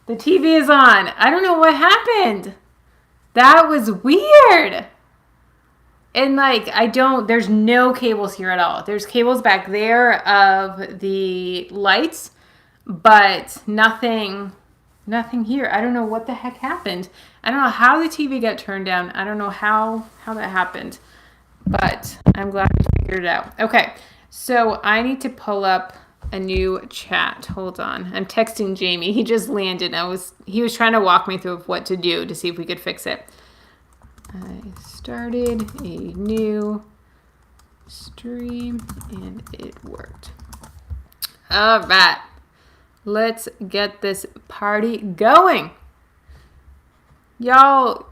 The TV is on. I don't know what happened. That was weird. And like, there's no cables here at all. There's cables back there of the lights, but nothing here. I don't know what the heck happened. I don't know how the TV got turned down. I don't know how that happened, but I'm glad we figured it out. Okay, so I need to pull up a new chat. Hold on. I'm texting Jamie. He just landed. He was trying to walk me through what to do to see if we could fix it. I started a new stream and it worked. All right. Let's get this party going. Y'all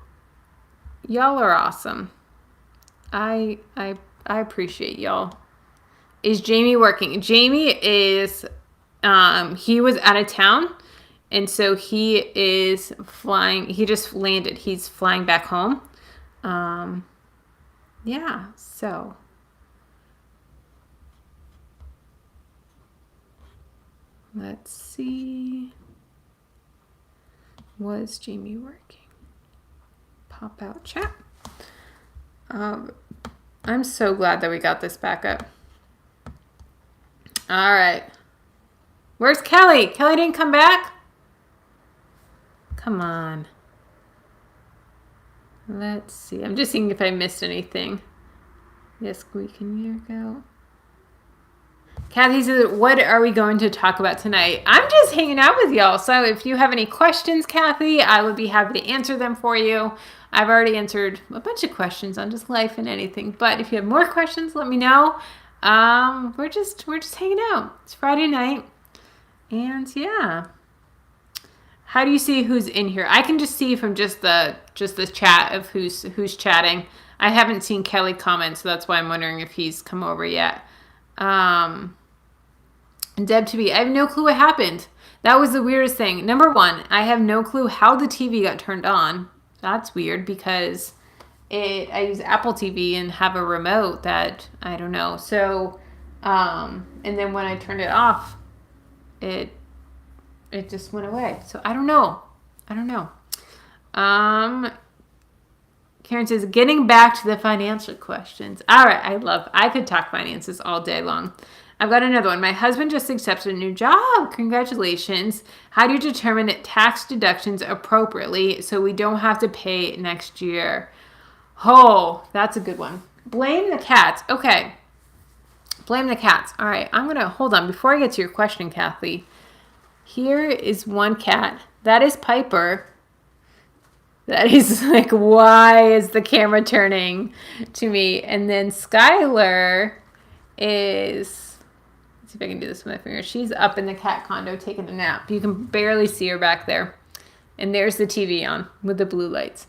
are awesome. I appreciate y'all. Is Jamie working? Jamie is he was out of town, and so he is flying. He just landed. He's flying back home. Yeah, so let's see. Was Jamie working? Pop out chat. I'm so glad that we got this back up. All right. Where's Kelly? Kelly didn't come back? Come on. Let's see. I'm just seeing if I missed anything. Yes, we can hear go. Kathy says, what are we going to talk about tonight? I'm just hanging out with y'all. So if you have any questions, Kathy, I would be happy to answer them for you. I've already answered a bunch of questions on just life and anything. But if you have more questions, let me know. We're just hanging out. It's Friday night. And yeah. How do you see who's in here? I can just see from just the chat of who's chatting. I haven't seen Kelly comment, so that's why I'm wondering if he's come over yet. And Deb to be, I have no clue what happened. That was the weirdest thing. Number one, I have no clue how the TV got turned on. That's weird because I use Apple TV and have a remote that I don't know. So, and then when I turned it off, it just went away. So I don't know. Karen says, getting back to the financial questions. All right, I could talk finances all day long. I've got another one. My husband just accepted a new job. Congratulations. How do you determine tax deductions appropriately so we don't have to pay next year? Oh, that's a good one. Blame the cats. Okay. Blame the cats. All right, I'm going to hold on. Before I get to your question, Kathy, here is one cat. That is Piper. That is like, why is the camera turning to me? And then Skylar is, let's see if I can do this with my finger. She's up in the cat condo taking a nap. You can barely see her back there. And there's the TV on with the blue lights.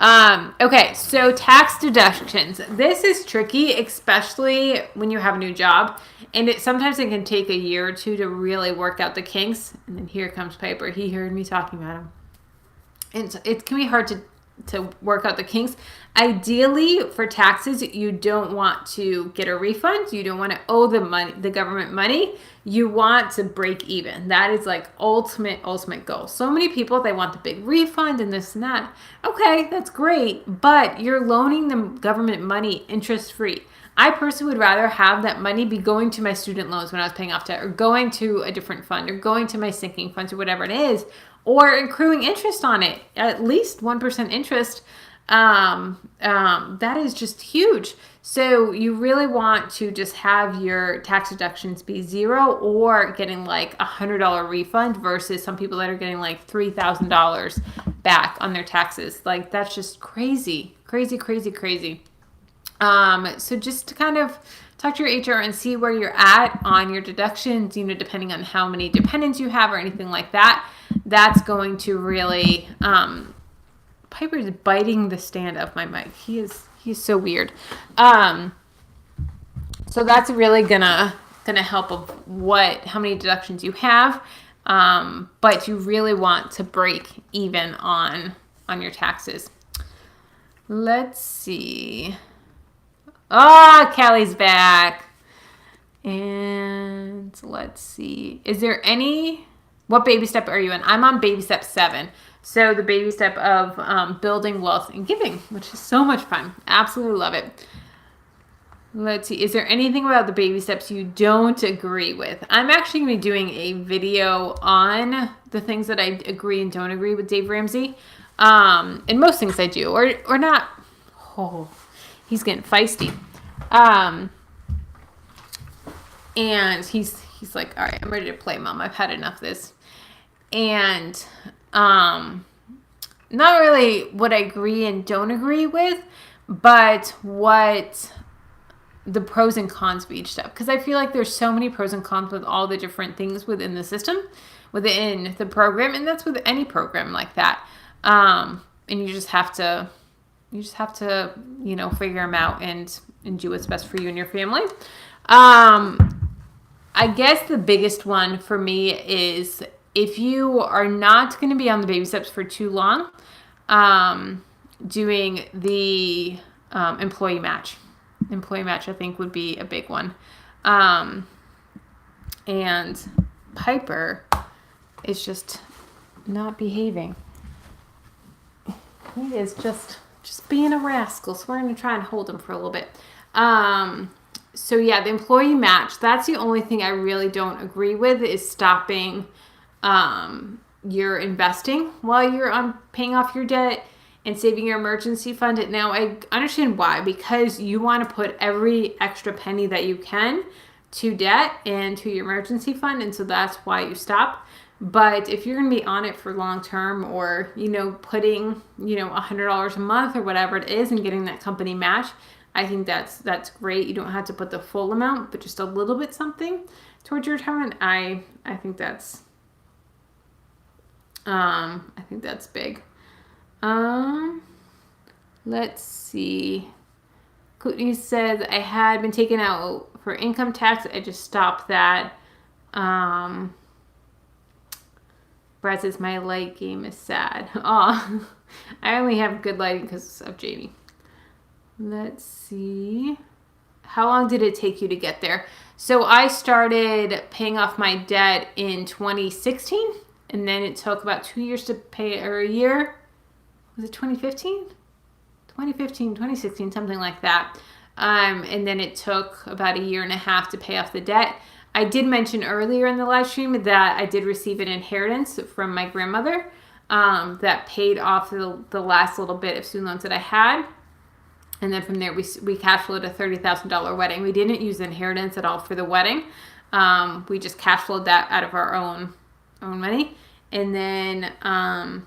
Okay, so tax deductions. This is tricky, especially when you have a new job. And sometimes it can take a year or two to really work out the kinks. And then here comes Piper. He heard me talking about him. And it can be hard to work out the kinks. Ideally, for taxes, you don't want to get a refund. You don't want to owe the government money. You want to break even. That is like ultimate goal. So many people, they want the big refund and this and that. Okay, that's great, but you're loaning the government money interest-free. I personally would rather have that money be going to my student loans when I was paying off debt, or going to a different fund, or going to my sinking funds, or whatever it is, or accruing interest on it, at least 1% interest. That is just huge. So you really want to just have your tax deductions be zero, or getting like $100 refund versus some people that are getting like $3,000 back on their taxes. Like, that's just crazy. So just to kind of talk to your HR and see where you're at on your deductions, depending on how many dependents you have or anything like that. That's going to really, Piper's biting the stand of my mic. He's so weird. So that's really gonna help of how many deductions you have. But you really want to break even on your taxes. Let's see. Oh, Kelly's back. And let's see. Is there any What baby step are you in? I'm on baby step 7. So the baby step of building wealth and giving, which is so much fun. Absolutely love it. Let's see. Is there anything about the baby steps you don't agree with? I'm actually going to be doing a video on the things that I agree and don't agree with Dave Ramsey. And most things I do, or not. Oh, he's getting feisty. And he's like, all right, I'm ready to play, Mom. I've had enough of this. And not really what I agree and don't agree with, but what the pros and cons of each step. Because I feel like there's so many pros and cons with all the different things within the system, within the program, and that's with any program like that. And you just have to, figure them out and do what's best for you and your family. I guess the biggest one for me is if you are not going to be on the baby steps for too long, doing the employee match. Employee match, I think, would be a big one. And Piper is just not behaving. He is just being a rascal. So we're going to try and hold him for a little bit. So yeah, the employee match, that's the only thing I really don't agree with, is stopping your investing while you're on paying off your debt and saving your emergency fund. Now, I understand why, because you want to put every extra penny that you can to debt and to your emergency fund, and so that's why you stop. But if you're going to be on it for long term, or, putting, $100 a month or whatever it is and getting that company match, I think that's great. You don't have to put the full amount, but just a little bit something towards your retirement. I think that's big. Let's see. Courtney says, I had been taken out for income tax. I just stopped that. Brad says, my light game is sad. Oh, I only have good lighting because of Jamie. Let's see. How long did it take you to get there? So I started paying off my debt in 2016, and then it took about 2 years to pay, or a year. Was it 2015? 2016, something like that. And then it took about a year and a half to pay off the debt. I did mention earlier in the live stream that I did receive an inheritance from my grandmother that paid off the last little bit of student loans that I had. And then from there, we cash flowed a $30,000 wedding. We didn't use inheritance at all for the wedding. We just cash flowed that out of our own money. And then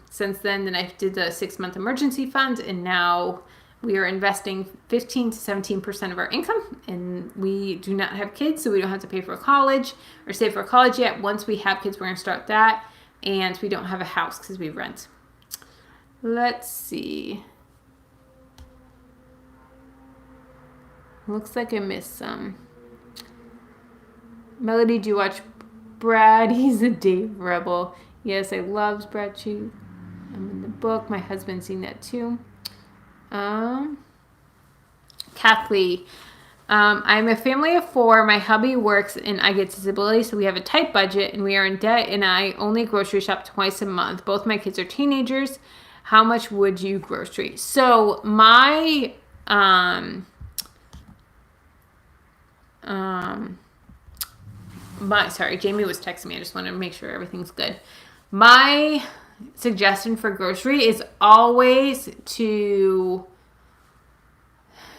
since then I did the 6-month emergency fund, and now we are investing 15 to 17% of our income. And we do not have kids, so we don't have to pay for college or save for college yet. Once we have kids, we're going to start that. And we don't have a house because we rent. Let's see. Looks like I missed some. Melody, do you watch Brad? He's a Dave Rebel. Yes, I love Brad Chew. I'm in the book. My husband's seen that too. Kathleen, I'm a family of 4. My hubby works and I get disability, so we have a tight budget and we are in debt, and I only grocery shop twice a month. Both my kids are teenagers. How much would you grocery? So my Jamie was texting me. I just wanted to make sure everything's good. My suggestion for grocery is always to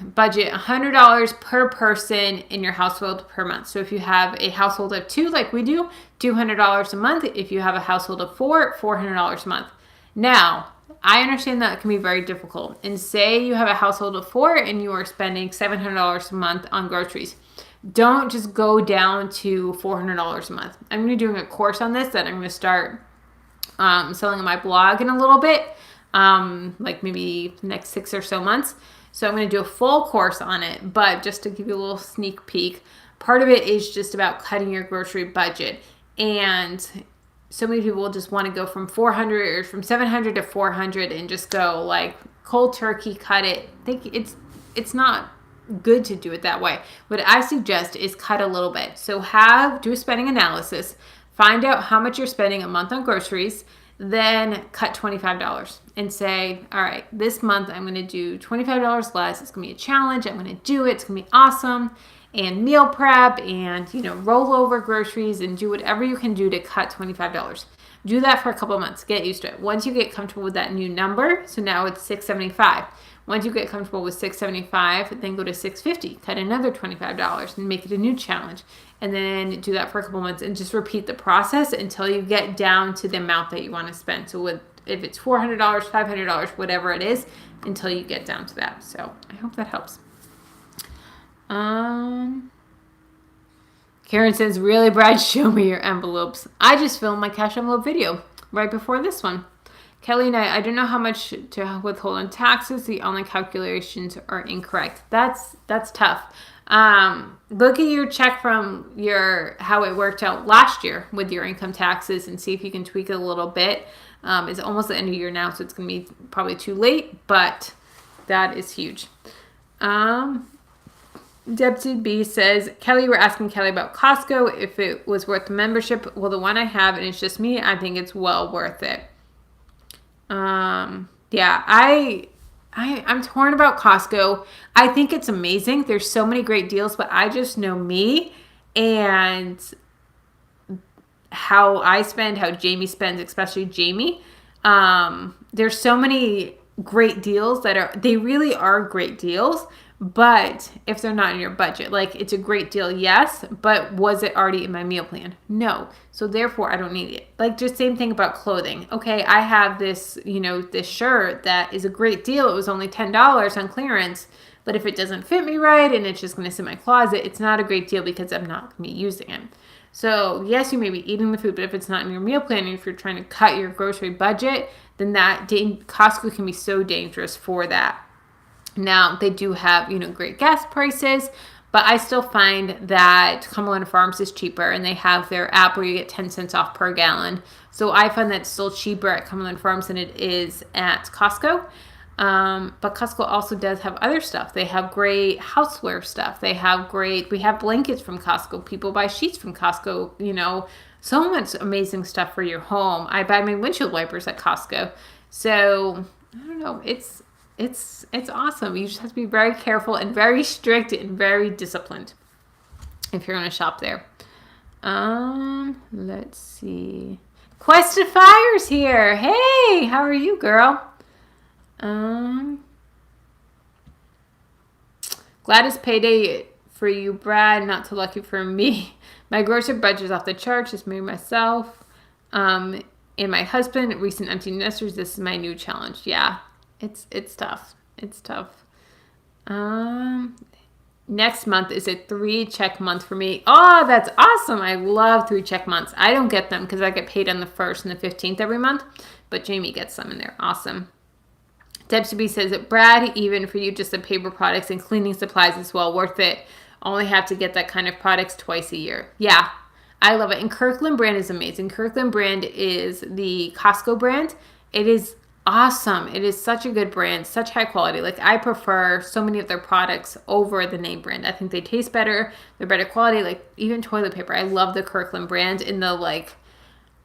budget $100 per person in your household per month. So if you have a household of 2, like we do, $200 a month. If you have a household of 4, $400 a month. Now, I understand that can be very difficult. And say you have a household of 4 and you are spending $700 a month on groceries. Don't just go down to $400 a month. I'm going to be doing a course on this that I'm going to start selling on my blog in a little bit, like maybe the next 6 or so months. So I'm going to do a full course on it, but just to give you a little sneak peek, part of it is just about cutting your grocery budget. And so many people just want to go from 400 or from 700 to 400 and just go like cold turkey, cut it. I think it's not good to do it that way. What I suggest is cut a little bit. So do a spending analysis, find out how much you're spending a month on groceries, then cut $25 and say, all right, this month I'm going to do $25 less. It's going to be a challenge. I'm going to do it. It's going to be awesome. And meal prep and, roll over groceries and do whatever you can do to cut $25. Do that for a couple of months. Get used to it. Once you get comfortable with that new number, so now it's $675. Once you get comfortable with $675, then go to $650. Cut another $25 and make it a new challenge. And then do that for a couple months and just repeat the process until you get down to the amount that you want to spend. So if it's $400, $500, whatever it is, until you get down to that. So I hope that helps. Karen says, really, Brad, show me your envelopes. I just filmed my cash envelope video right before this one. Kelly and I don't know how much to withhold on taxes. The online calculations are incorrect. That's tough. Look at your check from how it worked out last year with your income taxes and see if you can tweak it a little bit. It's almost the end of the year now, so it's going to be probably too late, but that is huge. Deputy B says, Kelly, we're asking Kelly about Costco, if it was worth the membership. Well, the one I have, and it's just me, I think it's well worth it. Yeah, I'm torn about Costco. I think it's amazing. There's so many great deals, but I just know me and how I spend, how Jamie spends, especially Jamie. There's so many great deals they really are great deals, but if they're not in your budget, like it's a great deal, yes, but was it already in my meal plan? No. So therefore I don't need it. Like just same thing about clothing. Okay, I have this, this shirt that is a great deal. It was only $10 on clearance, but if it doesn't fit me right and it's just going to sit in my closet, it's not a great deal because I'm not going to be using it. So yes, you may be eating the food, but if it's not in your meal plan, and if you're trying to cut your grocery budget, then Costco can be so dangerous for that. Now, they do have, great gas prices, but I still find that Cumberland Farms is cheaper, and they have their app where you get 10 cents off per gallon. So I find that it's still cheaper at Cumberland Farms than it is at Costco. But Costco also does have other stuff. They have great houseware stuff. We have blankets from Costco. People buy sheets from Costco, so much amazing stuff for your home. I buy my windshield wipers at Costco. So, I don't know. It's awesome. You just have to be very careful and very strict and very disciplined if you're going to shop there. Let's see. Quest of Fire's here. Hey, how are you, girl? Glad it's payday for you, Brad. Not too lucky for me. My grocery budget is off the charts. Just me, myself, and my husband. Recent empty nesters. This is my new challenge. Yeah. It's tough. It's tough. Next month is a 3-check month for me. Oh, that's awesome. I love 3-check months. I don't get them because I get paid on the 1st and the 15th every month, but Jamie gets them and they're awesome. Debs B says that Brad, even for you, just the paper products and cleaning supplies is well worth it. Only have to get that kind of products twice a year. Yeah, I love it. And Kirkland brand is amazing. Kirkland brand is the Costco brand. It is awesome. It is such a good brand, such high quality. Like I prefer so many of their products over the name brand. I think they taste better. They're better quality. Like even toilet paper. I love the Kirkland brand, and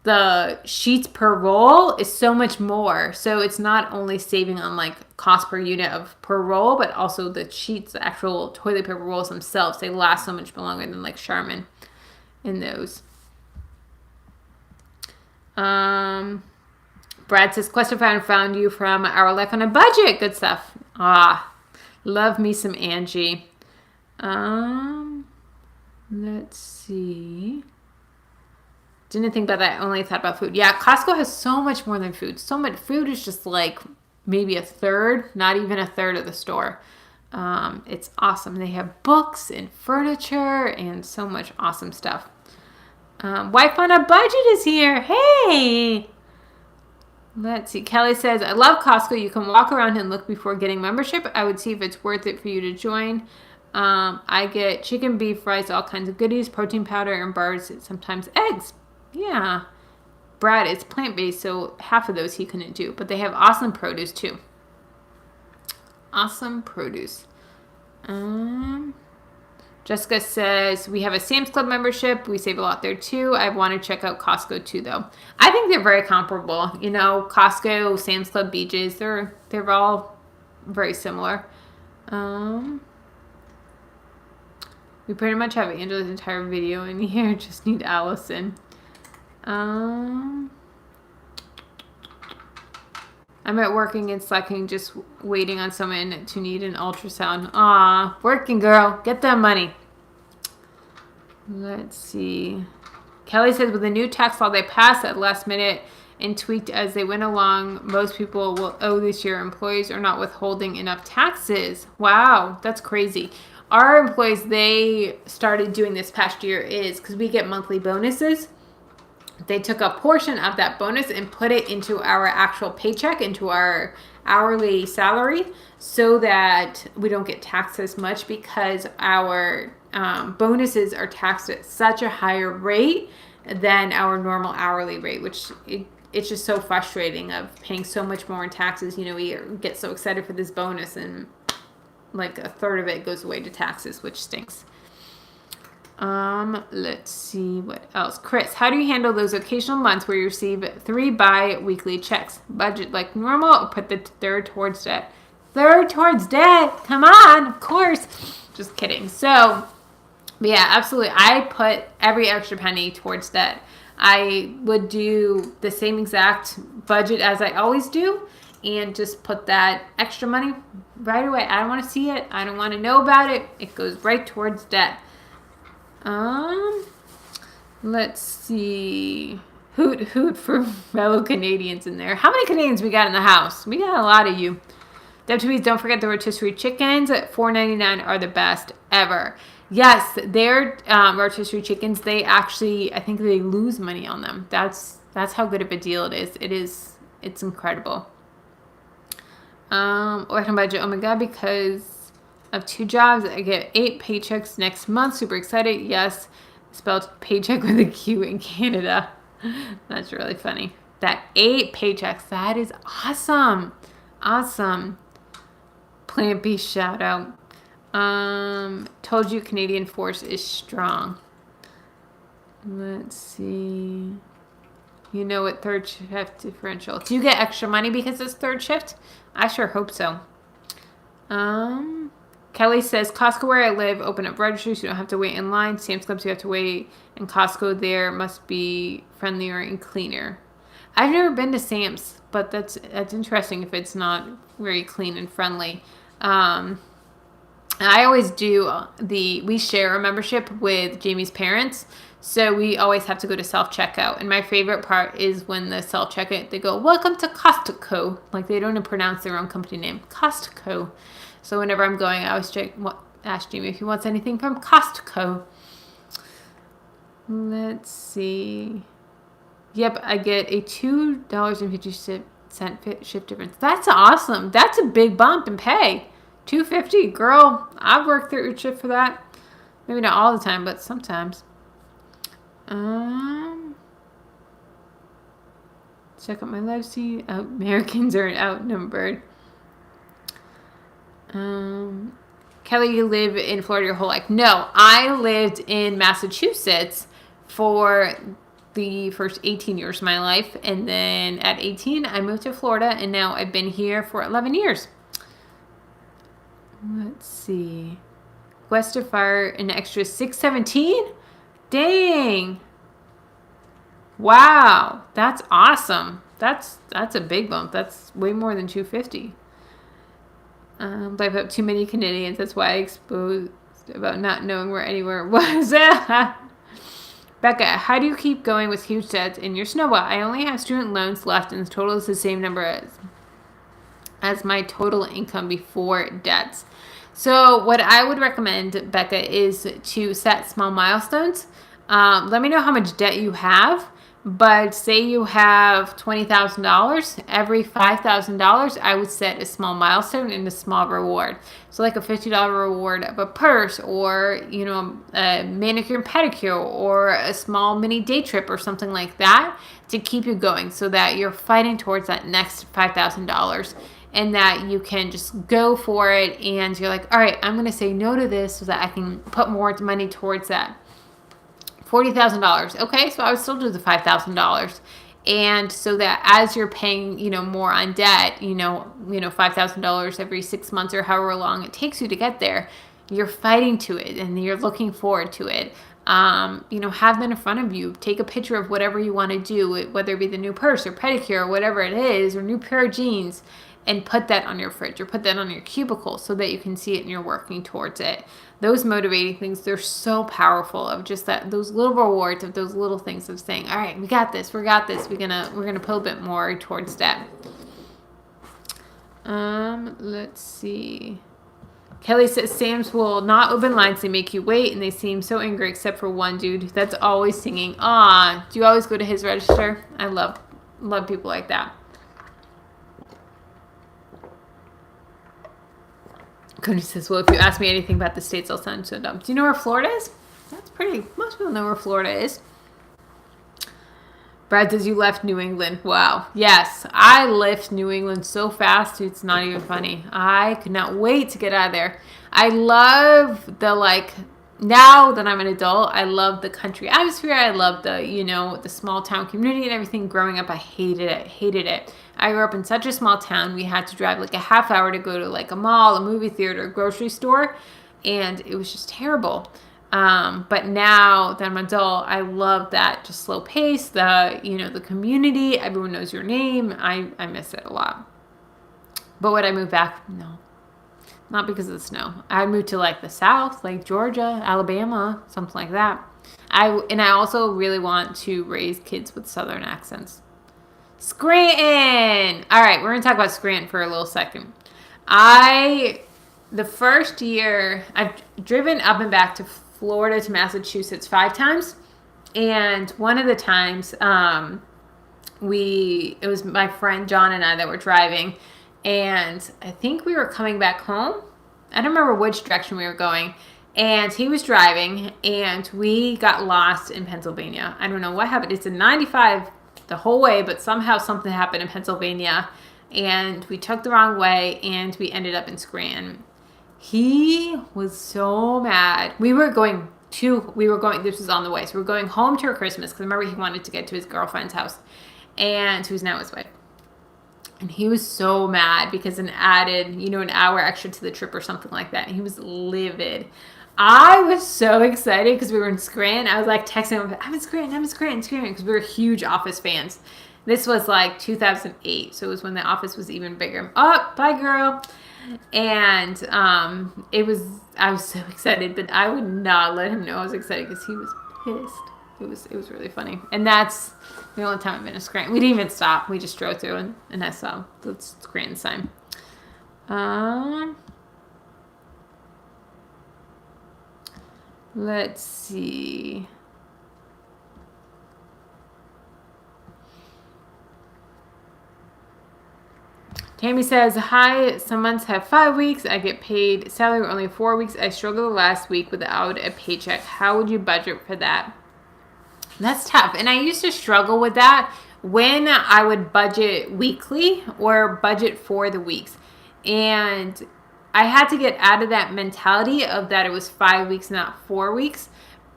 the sheets per roll is so much more. So it's not only saving on like cost per unit of per roll, but also the sheets, the actual toilet paper rolls themselves. They last so much longer than like Charmin in those. Brad says, Quest found you from Our Life on a Budget. Good stuff. Love me some Angie. Let's see. Didn't think about that. I only thought about food. Yeah, Costco has so much more than food. So much food is just like maybe a third, not even a third of the store. It's awesome. They have books and furniture and so much awesome stuff. Wife on a Budget is here. Hey! Let's see. Kelly says, I love Costco. You can walk around and look before getting membership. I would see if it's worth it for you to join. I get chicken, beef, rice, all kinds of goodies, protein powder, and bars, and sometimes eggs. Yeah. Brad, it's plant-based, so half of those he couldn't do. But they have awesome produce, too. Awesome produce. Jessica says, we have a Sam's Club membership. We save a lot there too. I want to check out Costco too, though. I think they're very comparable. You know, Costco, Sam's Club, Beaches, they're all very similar. We pretty much have Angela's entire video in here. Just need Allison. I'm at working and slacking, just waiting on someone to need an ultrasound. Aw, working girl. Get that money. Let's see. Kelly says, with the new tax law they passed at last minute and tweaked as they went along, most people will owe this year. Employees are not withholding enough taxes. Wow, that's crazy. Our employees, they started doing this past year is because we get monthly bonuses. They took a portion of that bonus and put it into our actual paycheck, into our hourly salary, so that we don't get taxed as much, because our bonuses are taxed at such a higher rate than our normal hourly rate, which it's just so frustrating of paying so much more in taxes. You know, we get so excited for this bonus and like a third of it goes away to taxes, which stinks. Let's see what else. Chris, how do you handle those occasional months where you receive 3 bi-weekly checks? Budget like normal or put the third towards debt? Third towards debt? Come on, of course. Just kidding. So, yeah, absolutely. I put every extra penny towards debt. I would do the same exact budget as I always do and just put that extra money right away. I don't want to see it. I don't want to know about it. It goes right towards debt. Let's see. Hoot for fellow Canadians in there. How many Canadians we got in the house? We got a lot of you. WTBs, don't forget the rotisserie chickens at $4.99 are the best ever. Yes, their rotisserie chickens, they actually, I think they lose money on them. That's how good of a deal it is. It's incredible. Working budget, oh my god, because of 2 jobs, I get 8 paychecks next month. Super excited. Yes, spelled paycheck with a Q in Canada. That's really funny. That 8 paychecks, that is awesome. Awesome. Plant-based shout out. Told you Canadian force is strong. Let's see. You know what third shift differential. Do you get extra money because it's third shift? I sure hope so. Kelly says, Costco where I live, open up registries. You don't have to wait in line. Sam's Clubs, you have to wait. And Costco there must be friendlier and cleaner. I've never been to Sam's, but that's interesting if it's not very clean and friendly. I always do we share a membership with Jamie's parents, so we always have to go to self-checkout. And my favorite part is when the self-checkout, they go, welcome to Costco. Like, they don't even pronounce their own company name, Costco. So whenever I'm going, I always ask Jamie if he wants anything from Costco. Let's see. Yep, I get a $2.50 shift difference. That's awesome. That's a big bump in pay. $2.50, girl. I've worked through your shift for that. Maybe not all the time, but sometimes. Check out my live see. Americans are outnumbered. Kelly, you live in Florida your whole life. No, I lived in Massachusetts for the first 18 years of my life. And then at 18, I moved to Florida. And now I've been here for 11 years. Let's see. Quest to fire an extra $6.17? Dang. Wow. That's awesome. That's a big bump. That's way more than $2.50. But I've had too many Canadians. That's why I exposed about not knowing where anywhere was. Becca, how do you keep going with huge debts in your snowball? I only have student loans left, and the total is the same number as my total income before debts. So what I would recommend, Becca, is to set small milestones. Let me know how much debt you have, but say you have $20,000. Every $5,000, I would set a small milestone and a small reward. So like a $50 reward of a purse, or a manicure and pedicure, or a small mini day trip or something like that, to keep you going, so that you're fighting towards that next $5,000. and that you can just go for it, and you're like, all right, I'm going to say no to this so that I can put more money towards that. $40,000. Okay, so I would still do the $5,000. And so that as you're paying, more on debt, $5,000 every 6 months or however long it takes you to get there, you're fighting to it and you're looking forward to it. Have them in front of you. Take a picture of whatever you want to do, whether it be the new purse or pedicure or whatever it is, or new pair of jeans, and put that on your fridge or put that on your cubicle so that you can see it and you're working towards it. Those motivating things, they're so powerful, of just those little rewards, of those little things of saying, all right, we got this. We're gonna put a bit more towards that. Let's see. Kelly says Sam's will not open lines. They make you wait, and they seem so angry, except for one dude that's always singing. Ah, do you always go to his register? I love people like that. Cody says, well, if you ask me anything about the states, I'll sound so dumb. Do you know where Florida is? Most people know where Florida is. Brad says, you left New England. Wow. Yes, I left New England so fast, it's not even funny. I could not wait to get out of there. I love now that I'm an adult, I love the country atmosphere. I love the small town community and everything. Growing up, I hated it. I grew up in such a small town. We had to drive a half hour to go to a mall, a movie theater, a grocery store, and it was just terrible. But now that I'm an adult, I love that just slow pace, the community, everyone knows your name. I miss it a lot. But would I move back? No. Not because of the snow. I moved to the South, Georgia, Alabama, something like that. I also really want to raise kids with Southern accents. Scranton! All right, we're going to talk about Scranton for a little second. The first year, I've driven up and back to Florida to Massachusetts 5 times. And one of the times, it was my friend John and I that were driving. And I think we were coming back home. I don't remember which direction we were going. And he was driving, and we got lost in Pennsylvania. I don't know what happened. It's a 95 the whole way, but somehow something happened in Pennsylvania. And we took the wrong way, and we ended up in Scranton. He was so mad. This was on the way. So we're going home to Christmas, because remember he wanted to get to his girlfriend's house, and who's now his wife. And he was so mad because it added, an hour extra to the trip or something like that. And he was livid. I was so excited because we were in Scranton. I was texting him, I'm in Scranton, because we were huge Office fans. This was 2008. So it was when The Office was even bigger. Oh, bye girl. And I was so excited, but I would not let him know I was excited because he was pissed. It was really funny. And that's the only time I've been to Scranton. We didn't even stop. We just drove through and I saw the Scranton sign. Let's see. Tammy says, hi, some months have 5 weeks. I get paid salary for only 4 weeks. I struggled last week without a paycheck. How would you budget for that? That's tough. And I used to struggle with that when I would budget weekly or budget for the weeks. And I had to get out of that mentality of that it was 5 weeks, not 4 weeks.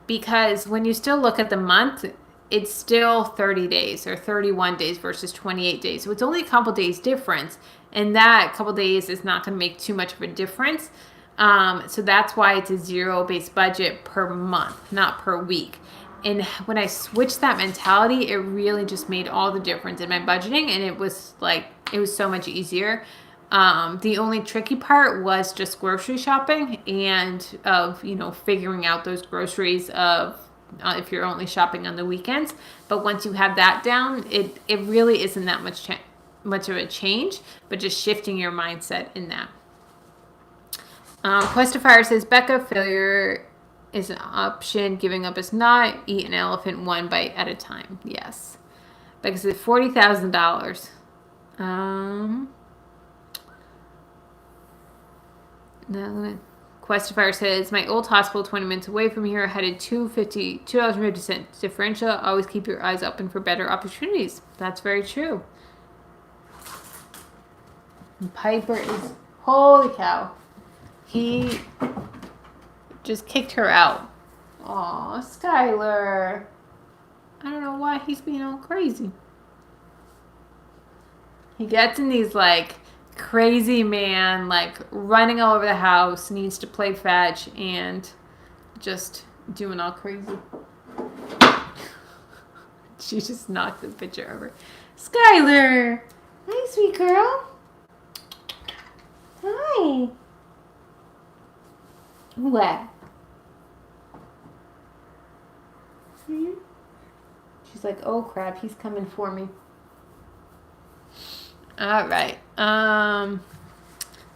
Because when you still look at the month, it's still 30 days or 31 days versus 28 days. So it's only a couple days difference. And that couple days is not going to make too much of a difference. So that's why it's a zero-based budget per month, not per week. And when I switched that mentality, it really just made all the difference in my budgeting. And it was so much easier. The only tricky part was just grocery shopping and figuring out those groceries if you're only shopping on the weekends. But once you have that down, it really isn't that much of a change, but just shifting your mindset in that. Quest of Fire says, Becca, failure is an option. Giving up is not. Eat an elephant one bite at a time. Yes. Becca says $40,000. No. Quest of Fire says, my old hospital 20 minutes away from here had a $2.50 differential. Always keep your eyes open for better opportunities. That's very true. And Piper is, holy cow. He just kicked her out. Aw, Skylar. I don't know why he's being all crazy. He gets in these, like, crazy man, like, running all over the house, needs to play fetch, and just doing all crazy. She just knocked the picture over. Skylar! Hi, sweet girl. Hi. What? She's like, oh crap, he's coming for me. All right.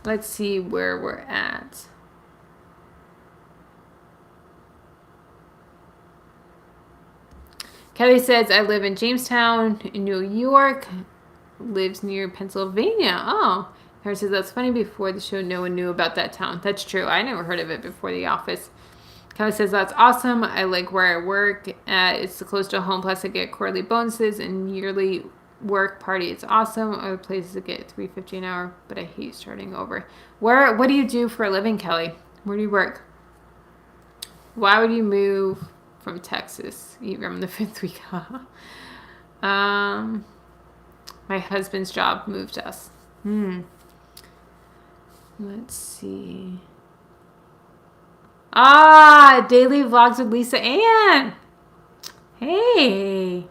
Let's see where we're at. Kelly says, I live in Jamestown, in New York. Lives near Pennsylvania. Oh. Karen says, that's funny. Before the show, no one knew about that town. That's true. I never heard of it before The Office. Kelly says, that's awesome. I like where I work. It's close to home. Plus, I get quarterly bonuses and yearly work party. It's awesome. Other places that get $3.50 an hour, but I hate starting over. What do you do for a living, Kelly? Where do you work? Why would you move from Texas? You're on the 5th week. My husband's job moved us. Let's see. Daily vlogs with Lisa Ann. Hey.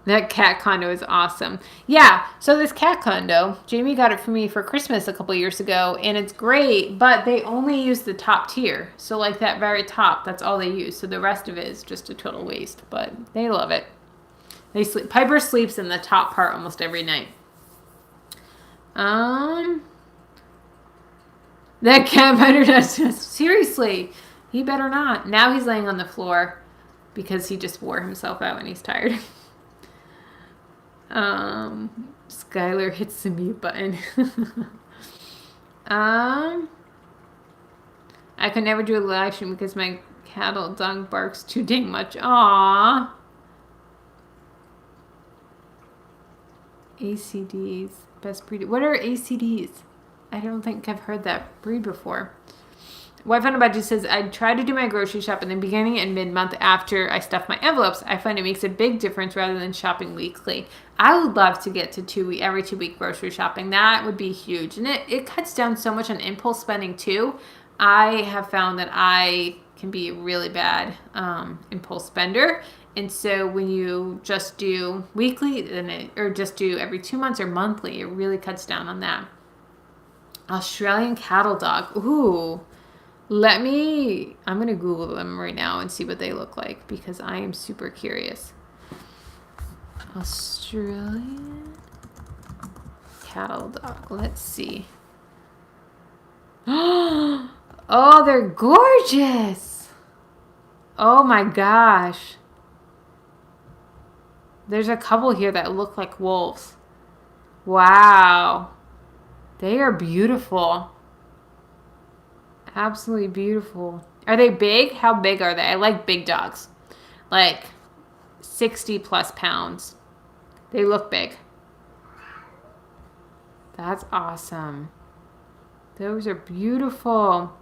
That cat condo is awesome. Yeah, so this cat condo, Jamie got it for me for Christmas a couple years ago, and it's great, but they only use the top tier. So like that very top, that's all they use. So the rest of it is just a total waste, but they love it. Piper sleeps in the top part almost every night. That cat better not. Seriously, he better not. Now he's laying on the floor because he just wore himself out and he's tired. Skylar hits the mute button. I could never do a live stream because my cattle dog barks too dang much. Aww. ACDs, best breed. What are ACDs? I don't think I've heard that breed before. Wi-Fi Budgie says, I try to do my grocery shop in the beginning and mid-month after I stuff my envelopes. I find it makes a big difference rather than shopping weekly. I would love to get to every 2 week grocery shopping. That would be huge. And it cuts down so much on impulse spending too. I have found that I can be a really bad impulse spender. And so when you just do weekly or just do every 2 months or monthly, it really cuts down on that. Australian cattle dog. Ooh. I'm going to Google them right now and see what they look like because I am super curious. Australian cattle dog. Let's see. Oh, they're gorgeous. Oh my gosh. There's a couple here that look like wolves. Wow. They are beautiful. Absolutely beautiful. Are they big? How big are they? I like big dogs. Like 60 plus pounds. They look big. That's awesome. Those are beautiful.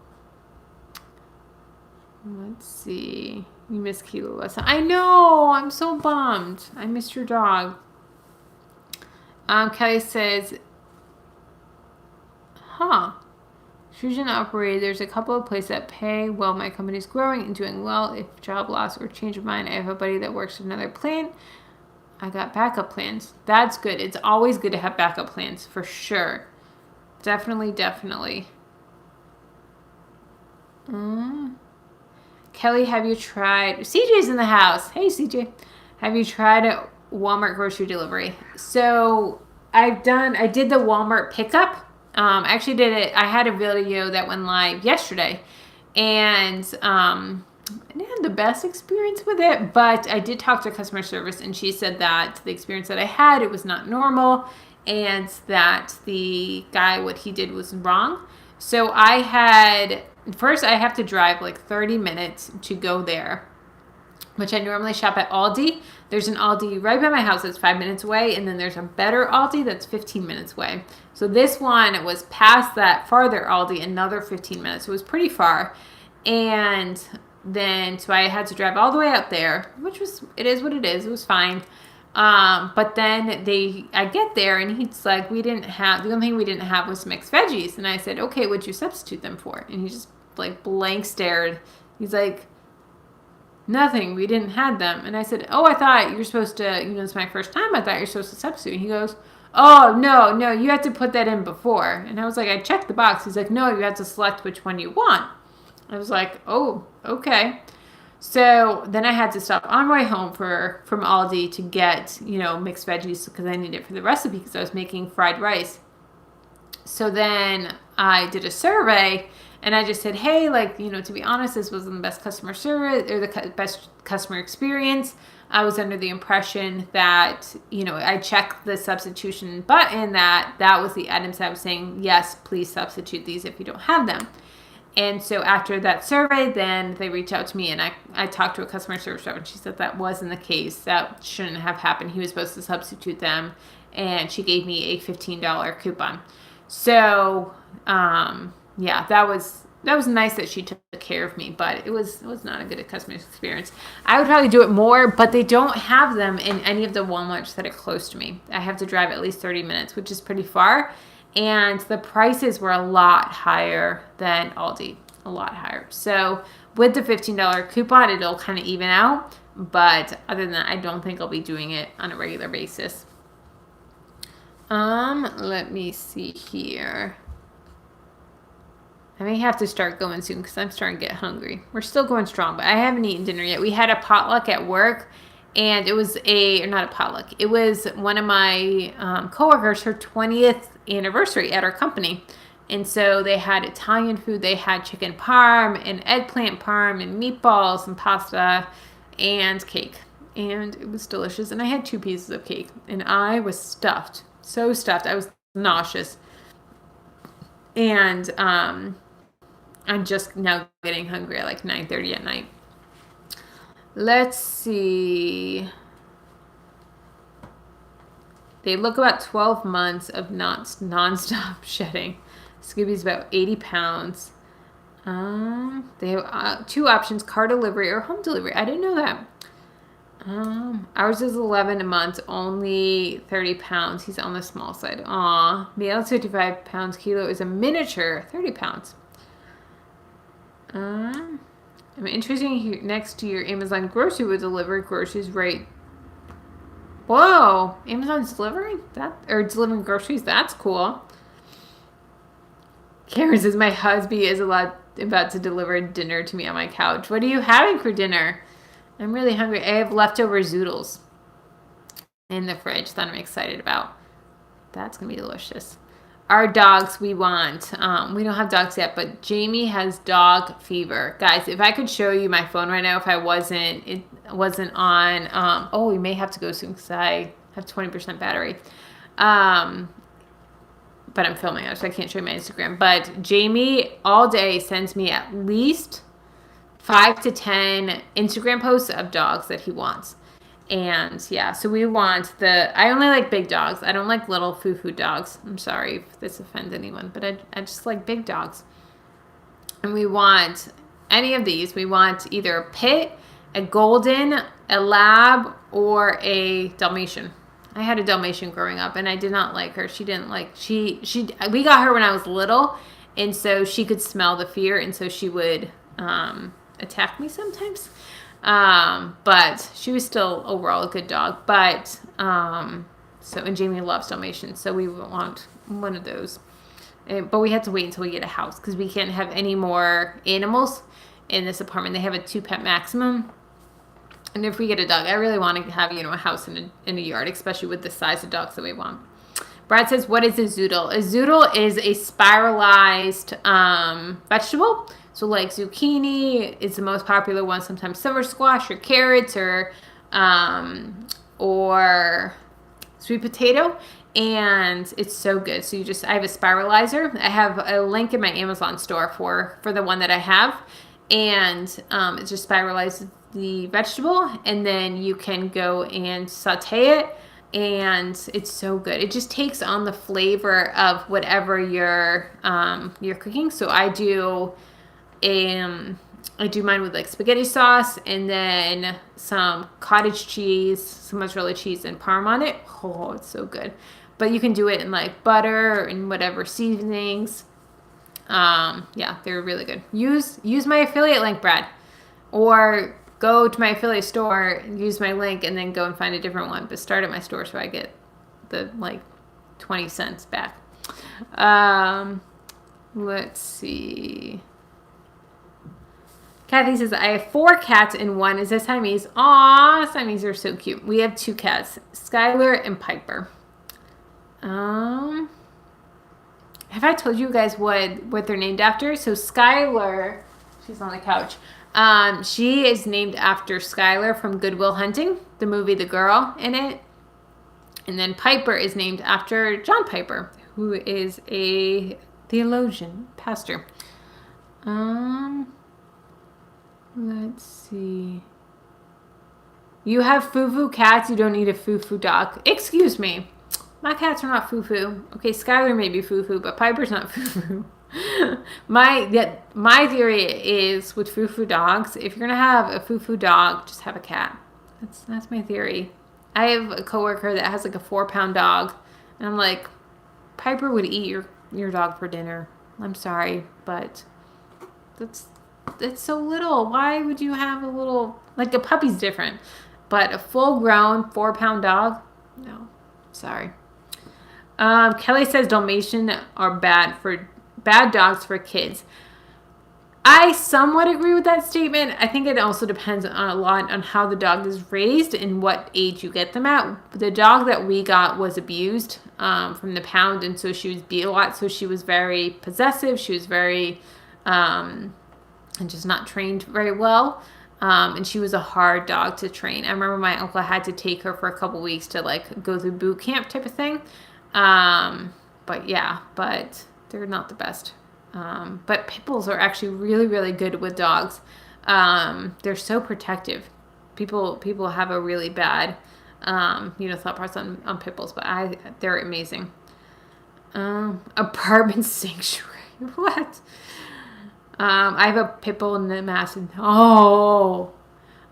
Let's see. You miss Kilo last time. I know. I'm so bummed. I missed your dog. Kelly says, Fusion operated. There's a couple of places that pay well. My company's growing and doing well. If job loss or change of mind, I have a buddy that works at another plant. I got backup plans. That's good. It's always good to have backup plans for sure. Definitely. Kelly, have you tried? CJ's in the house. Hey, CJ. Have you tried a Walmart grocery delivery? So I did the Walmart pickup. I actually did it. I had a video that went live yesterday, and I didn't have the best experience with it, but I did talk to customer service, and she said that the experience that I had, it was not normal, and that the guy, what he did was wrong. So first I have to drive like 30 minutes to go there. which I normally shop at Aldi. There's an Aldi right by my house that's 5 minutes away, and then there's a better Aldi that's 15 minutes away. So this one was past that farther Aldi, another 15 minutes. It was pretty far. And then, so I had to drive all the way out there, which was, it is what it is. It was fine. But then I get there and he's like, the only thing we didn't have was mixed veggies. And I said, okay, what'd you substitute them for? And he just like blank stared. He's like, nothing, we didn't have them. And I said, oh, I thought you were supposed to, it's my first time. I thought you're supposed to substitute. And he goes, oh, no, you have to put that in before. And I was like, I checked the box. He's like, no, you have to select which one you want. I was like, oh, okay. So then I had to stop on my way home from Aldi to get, mixed veggies because I needed it for the recipe because I was making fried rice. So then I did a survey and I just said, hey, to be honest, this wasn't the best customer service or the best customer experience. I was under the impression that, I checked the substitution button that was the items I was saying, yes, please substitute these if you don't have them. And so after that survey, then they reached out to me and I talked to a customer service rep and she said that wasn't the case. That shouldn't have happened. He was supposed to substitute them and she gave me a $15 coupon. So, that was nice that she took care of me, but it was not a good customer experience. I would probably do it more, but they don't have them in any of the Walmarts that are close to me. I have to drive at least 30 minutes, which is pretty far. And the prices were a lot higher than Aldi, a lot higher. So with the $15 coupon, it'll kind of even out. But other than that, I don't think I'll be doing it on a regular basis. Let me see here. I may have to start going soon because I'm starting to get hungry. We're still going strong, but I haven't eaten dinner yet. We had a potluck at work. And it was not a potluck. It was one of my coworkers, her 20th anniversary at our company. And so they had Italian food. They had chicken parm and eggplant parm and meatballs and pasta and cake. And it was delicious. And I had 2 pieces of cake. And I was stuffed. So stuffed. I was nauseous. And I'm just now getting hungry at like 9:30 at night. Let's see. They look about 12 months of non-stop shedding. Scooby's about 80 pounds. They have 2 options, car delivery or home delivery. I didn't know that. Ours is 11 a month, only 30 pounds. He's on the small side. Aw. Male is 55 pounds. Kilo is a miniature, 30 pounds. I'm interested here next to your Amazon grocery will deliver groceries right. Whoa, Amazon's delivering delivering groceries. That's cool. Karen says my husband is about to deliver dinner to me on my couch. What are you having for dinner? I'm really hungry. I have leftover zoodles in the fridge that I'm excited about. That's gonna be delicious. Our dogs we want. We don't have dogs yet, but Jamie has dog fever. Guys, if I could show you my phone right now, if it wasn't on. We may have to go soon because I have 20% battery. But I'm filming it, so I can't show you my Instagram. But Jamie all day sends me at least 5 to 10 Instagram posts of dogs that he wants. And yeah, so we want I only like big dogs. I don't like little foo-foo dogs. I'm sorry if this offends anyone, but I just like big dogs. And we want any of these. We want either a pit, a golden, a lab, or a Dalmatian. I had a Dalmatian growing up and I did not like her. We got her when I was little, and so she could smell the fear, and so she would attack me sometimes. But she was still overall a good dog. But, and Jamie loves Dalmatians, so we want one of those. But we have to wait until we get a house because we can't have any more animals in this apartment. They have a 2-pet maximum. And if we get a dog, I really want to have, a house in a yard, especially with the size of dogs that we want. Brad says, what is a zoodle? A zoodle is a spiralized vegetable. So like zucchini is the most popular one. Sometimes summer squash or carrots or sweet potato. And it's so good. So I have a spiralizer. I have a link in my Amazon store for the one that I have. And it just spiralizes the vegetable, and then you can go and saute it, and it's so good. It just takes on the flavor of whatever you're cooking. So I do mine with like spaghetti sauce and then some cottage cheese, some mozzarella cheese, and parm on it. Oh, it's so good. But you can do it in like butter and whatever seasonings. Yeah, they're really good. Use my affiliate link, Brad, or go to my affiliate store and use my link and then go and find a different one. But start at my store so I get the like 20 cents back. Let's see. Kathy says, I have 4 cats and one is a Siamese. Aw, Siamese are so cute. We have 2 cats, Skylar and Piper. Have I told you guys what they're named after? So Skylar, she's on the couch. She is named after Skylar from Good Will Hunting, the movie The Girl in it. And then Piper is named after John Piper, who is a theologian, pastor. Let's see. You have foo-foo cats, you don't need a foo-foo dog. Excuse me. My cats are not foo-foo. Okay, Skylar may be foo-foo, but Piper's not foo-foo. My theory is with foo-foo dogs, if you're going to have a foo-foo dog, just have a cat. That's my theory. I have a coworker that has like a 4-pound dog, and I'm like, Piper would eat your dog for dinner. I'm sorry, but it's so little. Why would you have a little, like a puppy's different, but a full-grown 4-pound dog? No, sorry. Kelly says Dalmatian are bad dogs for kids. I somewhat agree with that statement. I think it also depends on a lot on how the dog is raised and what age you get them at. The dog that we got was abused from the pound, and so she was beat a lot. So she was very possessive. She was very and just not trained very well. And she was a hard dog to train. I remember my uncle had to take her for a couple weeks to like go through boot camp type of thing. But they're not the best. But pit bulls are actually really, really good with dogs. They're so protective. People have a really bad, thought process on pit bulls, but they're amazing. Apartment sanctuary. What? I have a pit bull in the Mastiff. Oh,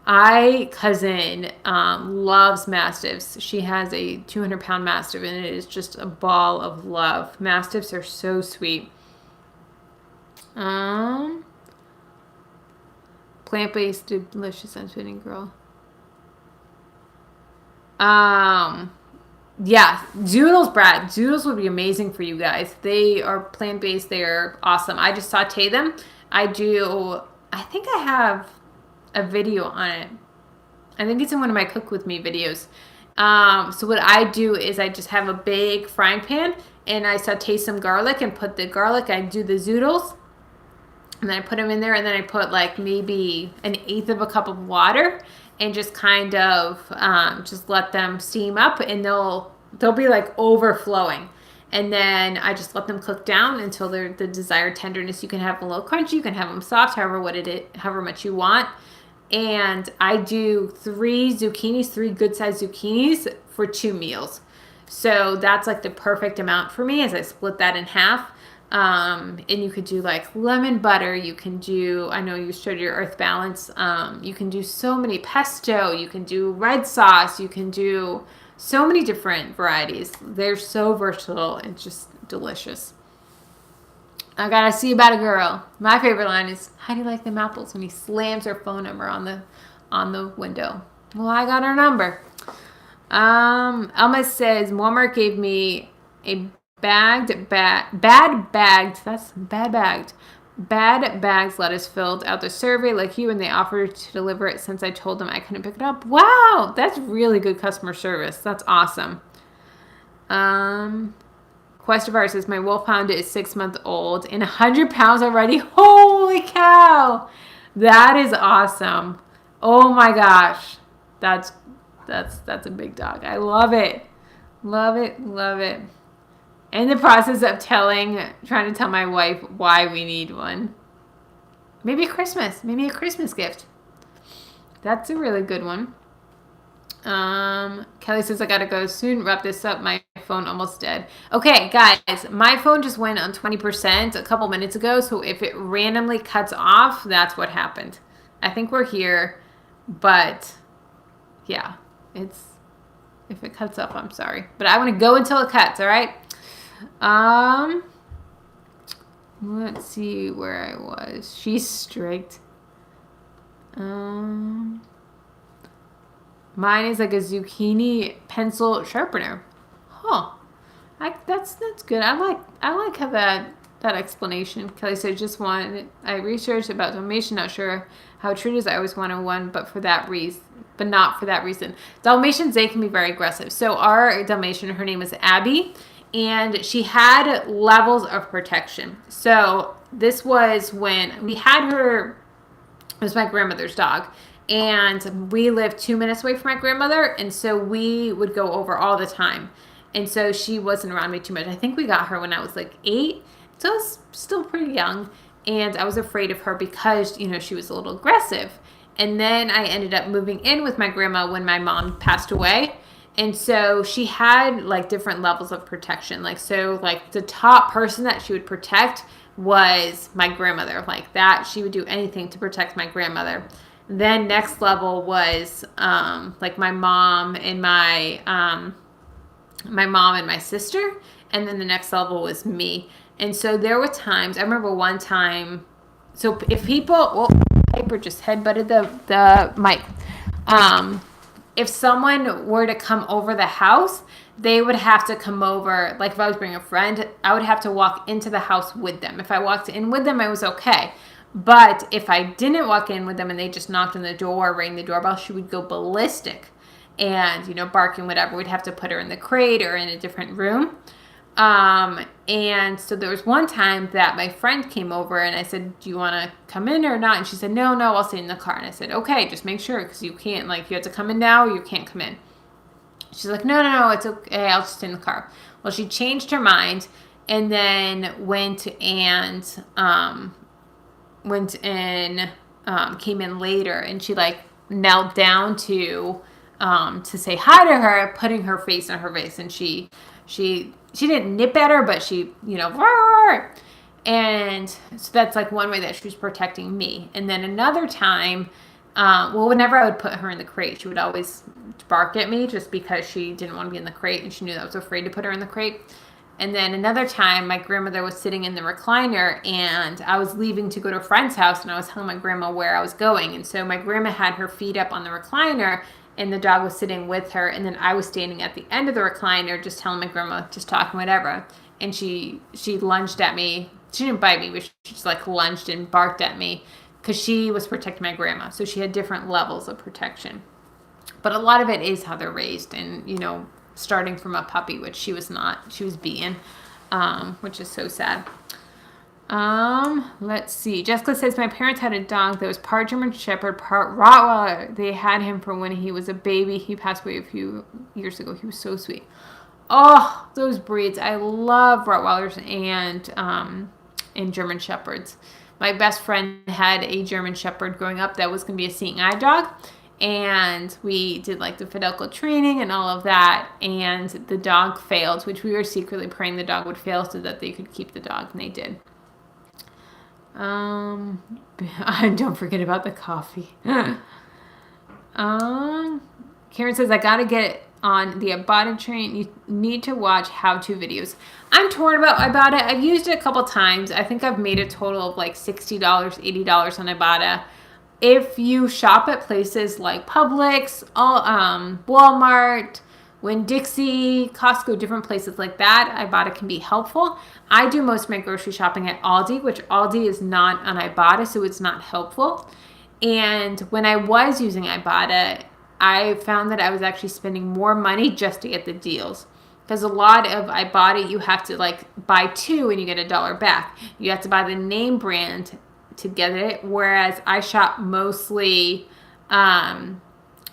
cousin loves Mastiffs. She has a 200-pound Mastiff, and it is just a ball of love. Mastiffs are so sweet. Plant-based, delicious, unfitting girl. Yeah, zoodles, Brad. Zoodles would be amazing for you guys. They are plant-based. They are awesome. I just saute them. I think I have a video on it. I think it's in one of my Cook With Me videos. So what I do is I just have a big frying pan and I saute some garlic and put the garlic. I do the zoodles and then I put them in there, and then I put like maybe 1/8 of a cup of water and just kind of just let them steam up, and they'll be like overflowing. And then I just let them cook down until they're the desired tenderness. You can have them a little crunchy, you can have them soft, however much you want. And I do 3 good sized zucchinis for 2 meals. So that's like the perfect amount for me, as I split that in half. And you could do like lemon butter. You can do, I know you showed your Earth Balance. You can do so many pesto. You can do red sauce. You can do so many different varieties. They're so versatile and just delicious. I gotta see about a girl. My favorite line is, how do you like them apples? When he slams her phone number on the window. Well, I got her number. Elma says, Walmart gave me a bad bags lettuce filled out the survey like you, and they offered to deliver it since I told them I couldn't pick it up. Wow, that's really good customer service. That's awesome. Questavar says, my wolfhound is 6 months old and 100 pounds already. Holy cow. That is awesome. Oh my gosh. That's a big dog. I love it. Love it. Love it. In the process of trying to tell my wife why we need one. Maybe a Christmas gift. That's a really good one. Kelly says I gotta go soon. Wrap this up. My phone almost dead. Okay, guys, my phone just went on 20% a couple minutes ago. So if it randomly cuts off, that's what happened. I think we're here, but yeah, if it cuts off, I'm sorry, but I want to go until it cuts. All right. Let's see where I was. She's strict. Mine is like a zucchini pencil sharpener. Huh. That's good. I like how that explanation. Kelly said I researched about Dalmatian, not sure how true it is. I always wanted one, but not for that reason. Dalmatians, they can be very aggressive. So our Dalmatian, her name is Abby, and she had levels of protection. So this was when we had her. It was my grandmother's dog. And we lived 2 minutes away from my grandmother, and so we would go over all the time. And so she wasn't around me too much. I think we got her when I was like 8, so I was still pretty young. And I was afraid of her because, she was a little aggressive. And then I ended up moving in with my grandma when my mom passed away. And so she had like different levels of protection. The top person that she would protect was my grandmother. Like that, she would do anything to protect my grandmother. Then next level was like my mom and my sister, and then the next level was me. And so there were times. I remember one time. So if people, paper just headbutted the mic. If someone were to come over the house, they would have to come over. Like if I was bringing a friend, I would have to walk into the house with them. If I walked in with them, I was okay. But if I didn't walk in with them and they just knocked on the door, rang the doorbell, she would go ballistic and, barking, whatever. We'd have to put her in the crate or in a different room. And so there was one time that my friend came over and I said, do you want to come in or not? And she said, no, I'll stay in the car. And I said, okay, just make sure because you can't, you have to come in now or you can't come in. She's like, no, it's okay. I'll just stay in the car. Well, she changed her mind and then went and came in later, and she knelt down to say hi to her, putting her face on her face, and she didn't nip at her, but she roar. And so that's one way that she was protecting me. And then another time, whenever I would put her in the crate, she would always bark at me just because she didn't want to be in the crate, and she knew that I was afraid to put her in the crate. And then another time, my grandmother was sitting in the recliner, and I was leaving to go to a friend's house, and I was telling my grandma where I was going. And so my grandma had her feet up on the recliner, and the dog was sitting with her, and then I was standing at the end of the recliner just telling my grandma, just talking, whatever. And she lunged at me. She didn't bite me, but she just lunged and barked at me because she was protecting my grandma. So she had different levels of protection. But a lot of it is how they're raised, and, starting from a puppy, which she was not. She was beaten, which is so sad. Let's see. Jessica says, my parents had a dog that was part German Shepherd, part Rottweiler. They had him from when he was a baby. He passed away a few years ago. He was so sweet. Oh, those breeds. I love Rottweilers and German Shepherds. My best friend had a German Shepherd growing up that was going to be a seeing eye dog. And we did the Fidelco training and all of that. And the dog failed, which we were secretly praying the dog would fail so that they could keep the dog. And they did. Don't forget about the coffee. Karen says, I got to get on the Ibotta train. You need to watch how-to videos. I'm torn about Ibotta. I've used it a couple times. I think I've made a total of $60, $80 on Ibotta. If you shop at places like Publix, Walmart, Winn-Dixie, Costco, different places like that, Ibotta can be helpful. I do most of my grocery shopping at Aldi, which Aldi is not on Ibotta, so it's not helpful. And when I was using Ibotta, I found that I was actually spending more money just to get the deals. Because a lot of Ibotta, you have to buy 2 and you get $1 back. You have to buy the name brand to get it, whereas I shop mostly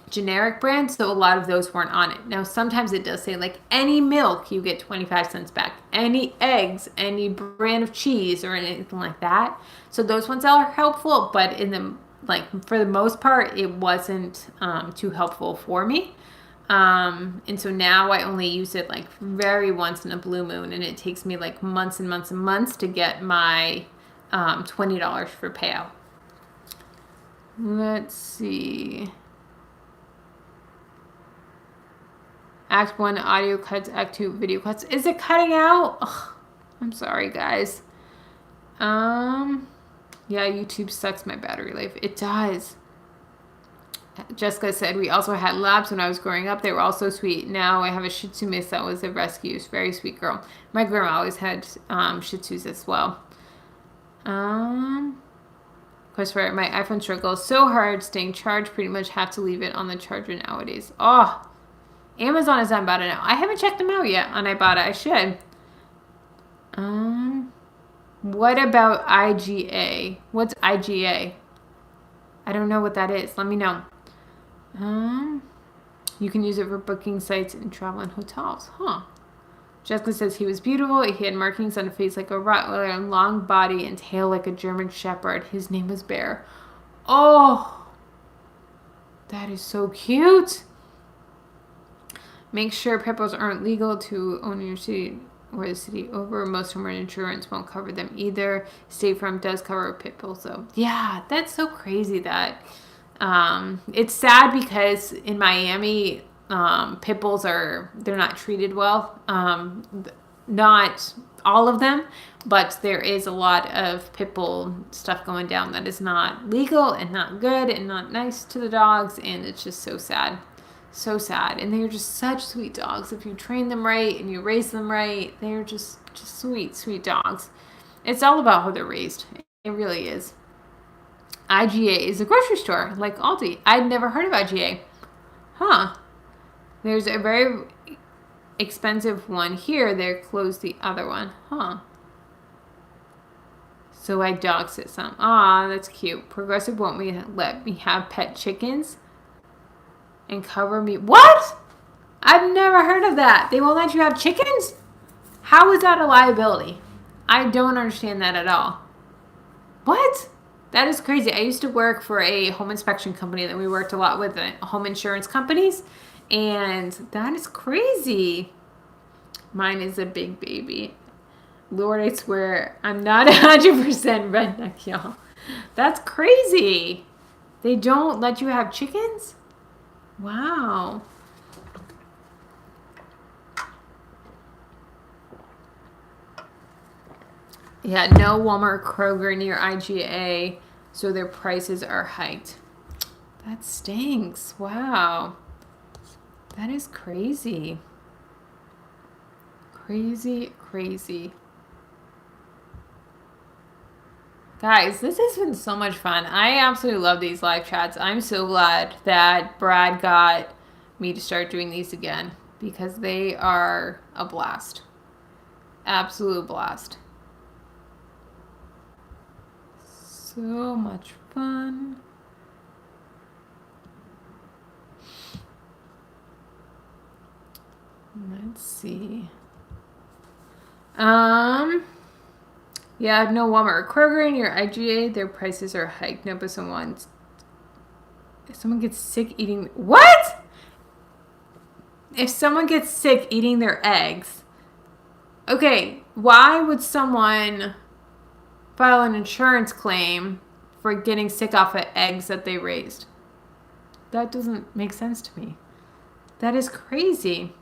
generic brands, so a lot of those weren't on it. Now sometimes it does say any milk you get 25 cents back, any eggs, any brand of cheese or anything like that. So those ones are helpful, but in the like for the most part, it wasn't too helpful for me. And so now I only use it like very once in a blue moon, and it takes me like months and months and months to get my $20 for payout. Let's see. Act 1 audio cuts, Act 2 video cuts. Is it cutting out? Ugh, I'm sorry, guys. Yeah, YouTube sucks my battery life. It does. Jessica said, we also had labs when I was growing up. They were all so sweet. Now I have a Shih Tzu mix that was a rescue. It's a very sweet girl. My grandma always had Shih Tzus as well. Christopher, my iPhone struggles so hard staying charged. Pretty much have to leave it on the charger nowadays. Oh, Amazon is on Ibotta now. I haven't checked them out yet on Ibotta. I should. What about IGA? What's IGA? I don't know what that is. Let me know. You can use it for booking sites and travel and hotels. Huh. Jessica says he was beautiful. He had markings on his face like a Rottweiler and long body and tail like a German Shepherd. His name was Bear. Oh, that is so cute. Make sure pit bulls aren't legal to own in your city or the city over. Most homeowner insurance won't cover them either. State Farm does cover pit bulls though. Yeah, that's so crazy that it's sad because in Miami, pit bulls they're not treated well. Not all of them, but there is a lot of pit bull stuff going down that is not legal and not good and not nice to the dogs, and it's just so sad. So sad. And they're just such sweet dogs. If you train them right and you raise them right, they're just sweet, sweet dogs. It's all about how they're raised. It really is. IGA is a grocery store, like Aldi. I'd never heard of IGA. Huh. There's a very expensive one here. They closed the other one. Huh. So I dog sit some. Aw, that's cute. Progressive won't let me have pet chickens and cover me. What? I've never heard of that. They won't let you have chickens? How is that a liability? I don't understand that at all. What? That is crazy. I used to work for a home inspection company that we worked a lot with home insurance companies, and that is crazy. Mine is a big baby. Lord, I swear, I'm not 100% redneck, y'all. That's crazy. They don't let you have chickens? Wow. Yeah, no Walmart, Kroger near IGA, so their prices are hiked. That stinks. Wow. That is crazy. Crazy, crazy. Guys, this has been so much fun. I absolutely love these live chats. I'm so glad that Brad got me to start doing these again because they are a blast. Absolute blast. So much fun. Let's see. Yeah, no Walmart or Kroger in your IGA. Their prices are hiked. No, but if someone gets sick eating... What? If someone gets sick eating their eggs... Okay, why would someone file an insurance claim for getting sick off of eggs that they raised? That doesn't make sense to me. That is crazy.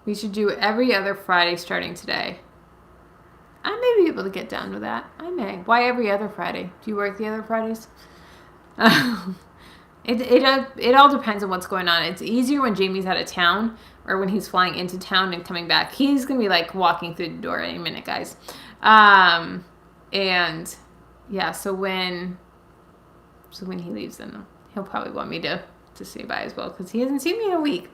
We should do every other Friday starting today. I may be able to get down with that. I may. Why every other Friday? Do you work the other Fridays? It all depends on what's going on. It's easier when Jamie's out of town or when he's flying into town and coming back. He's going to be like walking through the door any minute, guys. And yeah, so when he leaves, then he'll probably want me to say bye as well because he hasn't seen me in a week.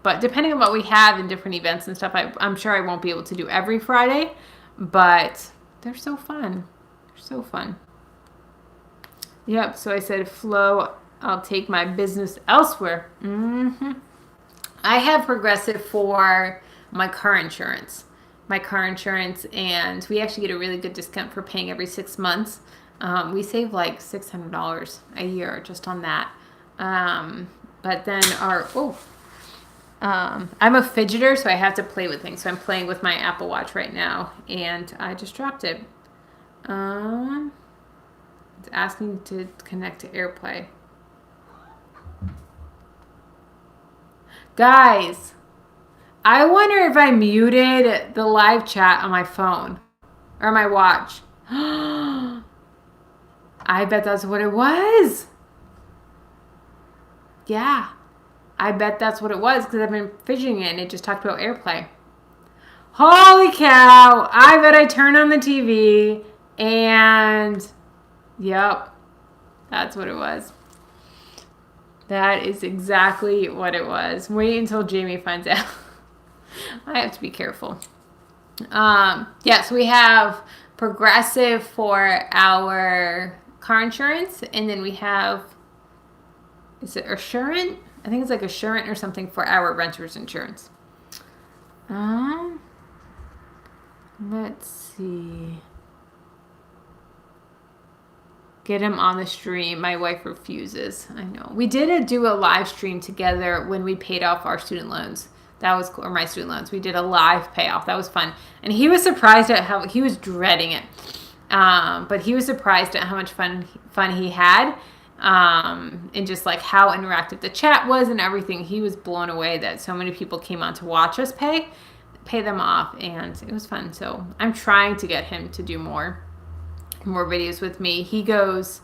But depending on what we have in different events and stuff, I'm sure I won't be able to do every Friday, but they're so fun. They're so fun. Yep, so I said, Flo, I'll take my business elsewhere. I have Progressive for my car insurance. my car insurance, and we actually get a really good discount for paying every 6 months. We save like $600 a year just on that. But then I'm a fidgeter, so I have to play with things. So I'm playing with my Apple Watch right now, and I just dropped it. It's asking to connect to AirPlay. Guys, I wonder if I muted the live chat on my phone or my watch. I bet that's what it was. Yeah, I bet that's what it was because I've been fidgeting it and it just talked about AirPlay. Holy cow. I bet I turned on the TV and yep, that's what it was. That is exactly what it was. Wait until Jamie finds out. I have to be careful. So we have Progressive for our car insurance, and then we have, is it Assurant? I think it's like Assurant or something for our renter's insurance. Let's see. Get him on the stream. My wife refuses. I know. We did do a live stream together when we paid off our student loans. That was cool. Or my student loans. We did a live payoff. That was fun. And he was surprised at how he was dreading it. But he was surprised at how much fun he had. And just like how interactive the chat was and everything. He was blown away that so many people came on to watch us pay them off, and it was fun. So I'm trying to get him to do more videos with me. He goes,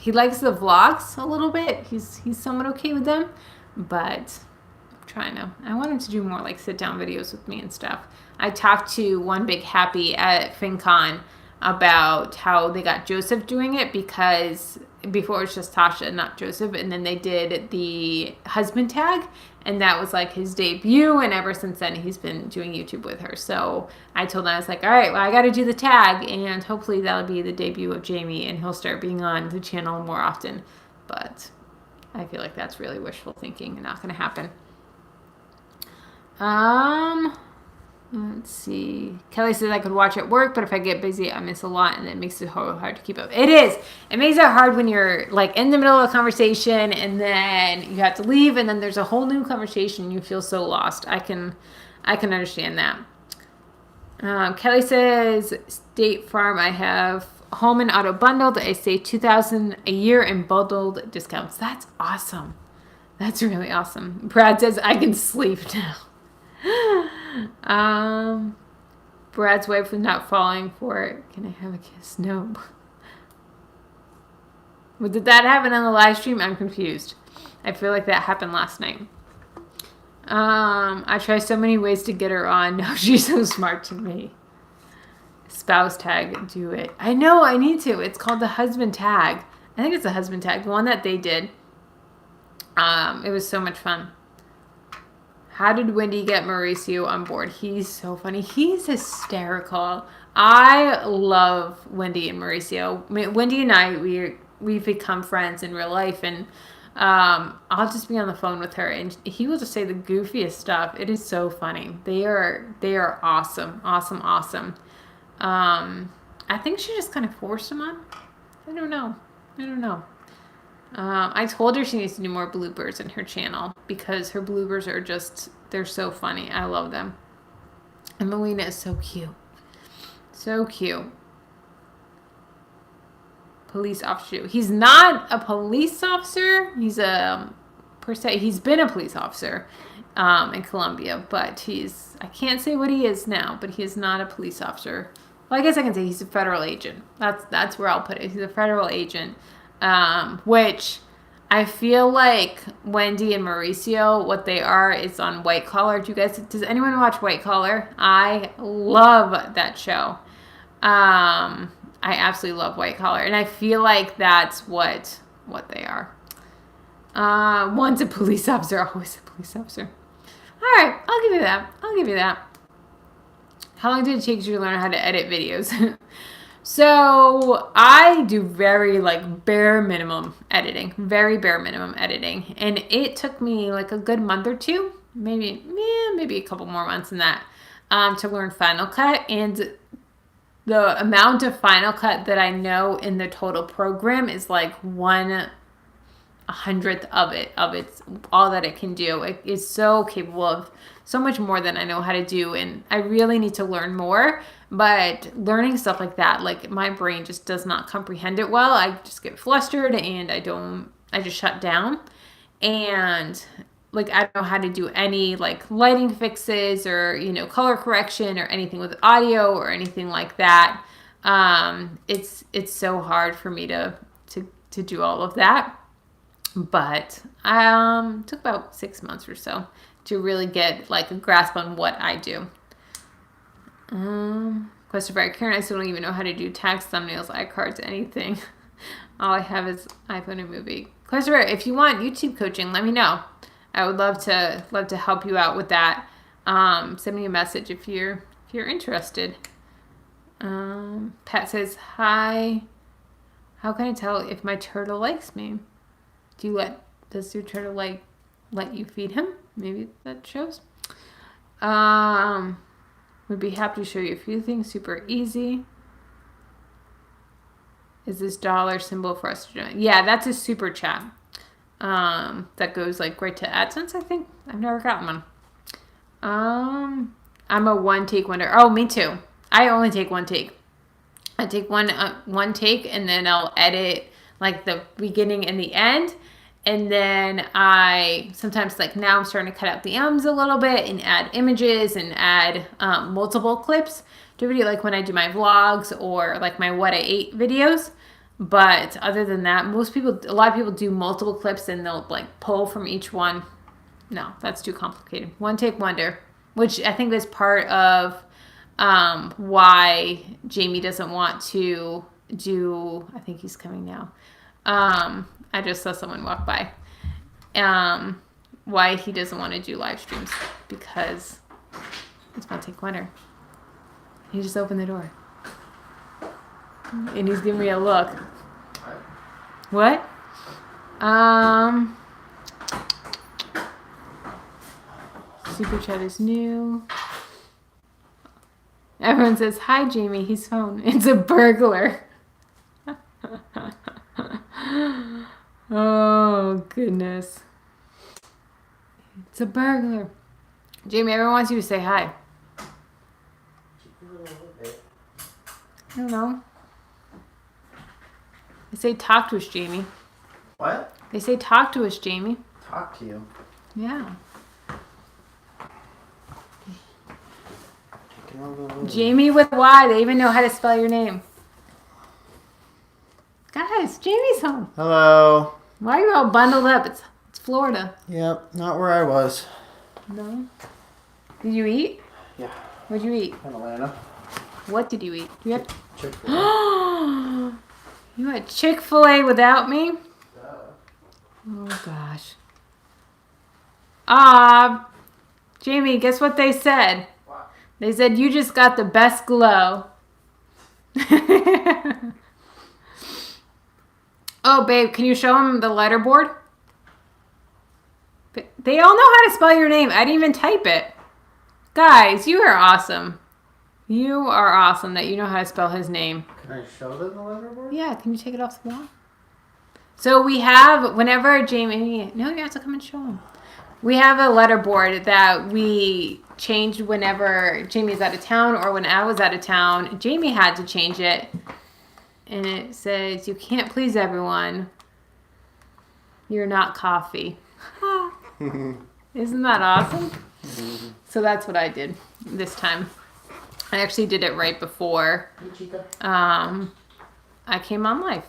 he likes the vlogs a little bit. He's somewhat okay with them, but I'm trying to. I want him to do more like sit down videos with me and stuff. I talked to One Big Happy at FinCon about how they got Joseph doing it, because before it was just Tasha, not Joseph, and then they did the husband tag, and that was like his debut, and ever since then he's been doing YouTube with her. So I told him, I was like, all right, well, I got to do the tag, and hopefully that'll be the debut of Jamie, and he'll start being on the channel more often. But I feel like that's really wishful thinking and not going to happen. Let's see. Kelly says I could watch at work, but if I get busy, I miss a lot, and it makes it hard to keep up. It is. It makes it hard when you're like in the middle of a conversation, and then you have to leave, and then there's a whole new conversation. You feel so lost. I can understand that. Kelly says State Farm. I have home and auto bundled. I save $2,000 a year in bundled discounts. That's awesome. That's really awesome. Brad says I can sleep now. Brad's wife was not falling for it. Can I have a kiss? No. Well, did that happen on the live stream? I'm confused. I feel like that happened last night. I try so many ways to get her on. No, she's so smart to me. Spouse tag, do it. I know, I need to. It's called the husband tag. I think it's the husband tag, the one that they did. It was so much fun. How did Wendy get Mauricio on board? He's so funny. He's hysterical. I love Wendy and Mauricio. I mean, Wendy and I, we've become friends in real life, and I'll just be on the phone with her, and he will just say the goofiest stuff. It is so funny. They are awesome, awesome. I think she just kind of forced him on. I don't know. I told her she needs to do more bloopers in her channel, because her bloopers are just, they're so funny. I love them. And Melina is so cute. So cute. Police officer. He's not a police officer. He's he's been a police officer in Colombia, but I can't say what he is now, but he is not a police officer. Well, I guess I can say he's a federal agent. That's where I'll put it. He's a federal agent. Which I feel like Wendy and Mauricio, what they are is on White Collar. Does anyone watch White Collar? I love that show. I absolutely love White Collar, and I feel like that's what they are. One's a police officer, always a police officer. All right, I'll give you that. How long did it take you to learn how to edit videos? So I do very bare minimum editing, and it took me like a good month or two, maybe a couple more months than that. to learn Final Cut, and the amount of Final Cut that I know in the total program is like 1/100th of it's all that it can do. It is so capable of so much more than I know how to do, and I really need to learn more. But learning stuff like that, like my brain just does not comprehend it well. I just get flustered and I just shut down. And like I don't know how to do any like lighting fixes or color correction or anything with audio or anything like that. It's so hard for me to do all of that. But it took about 6 months or so to really get like a grasp on what I do. Question for Karen, I still don't even know how to do tax thumbnails, iCards, anything. All I have is iPhone and movie. Question for, if you want YouTube coaching, let me know. I would love to help you out with that. Send me a message if you're interested. Pat says, hi. How can I tell if my turtle likes me? Does your turtle let you feed him? Maybe that shows. Would be happy to show you a few things. Super easy. Is this dollar symbol for us to join? Yeah, that's a super chat. That goes like right to AdSense, I think. I've never gotten one. I'm a one take wonder. Oh, me too. I only take one take. I take one take and then I'll edit like the beginning and the end. And then I sometimes, like now I'm starting to cut out the ums a little bit and add images and add multiple clips to a video, like when I do my vlogs or like my what I ate videos. But other than that, a lot of people do multiple clips and they'll like pull from each one. No, that's too complicated. One take wonder, which I think is part of why Jamie doesn't want to do, I think he's coming now. I just saw someone walk by. Why he doesn't want to do live streams, because it's one take wonder. He just opened the door. And he's giving me a look. What? Super chat is new. Everyone says, hi, Jamie. He's phone. It's a burglar. Oh, goodness. It's a burglar. Jamie, everyone wants you to say hi. I don't know. They say talk to us, Jamie. What? They say talk to us, Jamie. Talk to you? Yeah. Jamie with Y. They even know how to spell your name. Guys, Jamie's home. Hello. Why are you all bundled up? It's Florida. Yep, not where I was. No. Did you eat? Yeah. What'd you eat? In Atlanta. What did you eat? You had Chick-fil-A. You had Chick-fil-A without me? Oh gosh. Jamie, guess what they said? What? They said you just got the best glow. Oh, babe, can you show them the letterboard? They all know how to spell your name. I didn't even type it. Guys, you are awesome. You are awesome that you know how to spell his name. Can I show them the letterboard? Yeah, can you take it off the wall? So we have, whenever Jamie... No, you have to come and show him. We have a letterboard that we changed whenever Jamie's out of town or when I was out of town. Jamie had to change it. And it says, you can't please everyone. You're not coffee. Isn't that awesome? So that's what I did this time. I actually did it right before I came on live.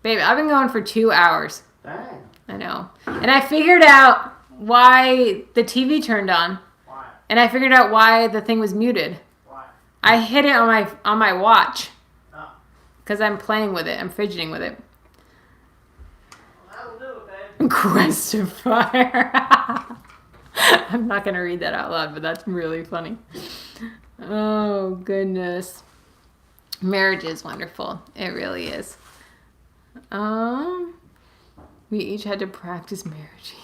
Babe, I've been going for 2 hours. Dang. I know. And I figured out why the TV turned on. Why? And I figured out why the thing was muted. Why? I hit it on my watch. Oh. Because I'm playing with it. I'm fidgeting with it. That'll do it, babe. Quest of Fire. I'm not going to read that out loud, but that's really funny. Oh, goodness. Marriage is wonderful. It really is. We each had to practice marriage.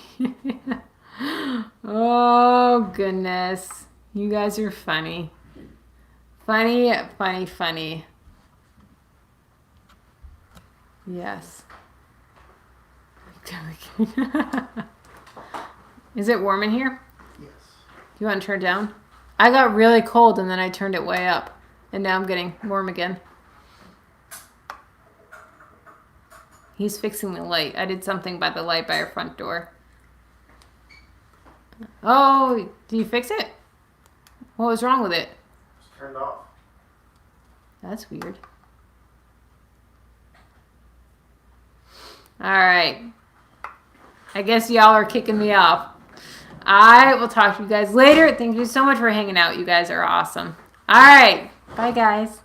Oh, goodness. You guys are funny. Funny, funny, funny. Yes. Is it warm in here? Yes. Do you want to turn it down? I got really cold and then I turned it way up. And now I'm getting warm again. He's fixing the light. I did something by the light by our front door. Oh, did you fix it? What was wrong with it? It's turned off. That's weird. All right. I guess y'all are kicking me off. I will talk to you guys later. Thank you so much for hanging out. You guys are awesome. All right. Bye, guys.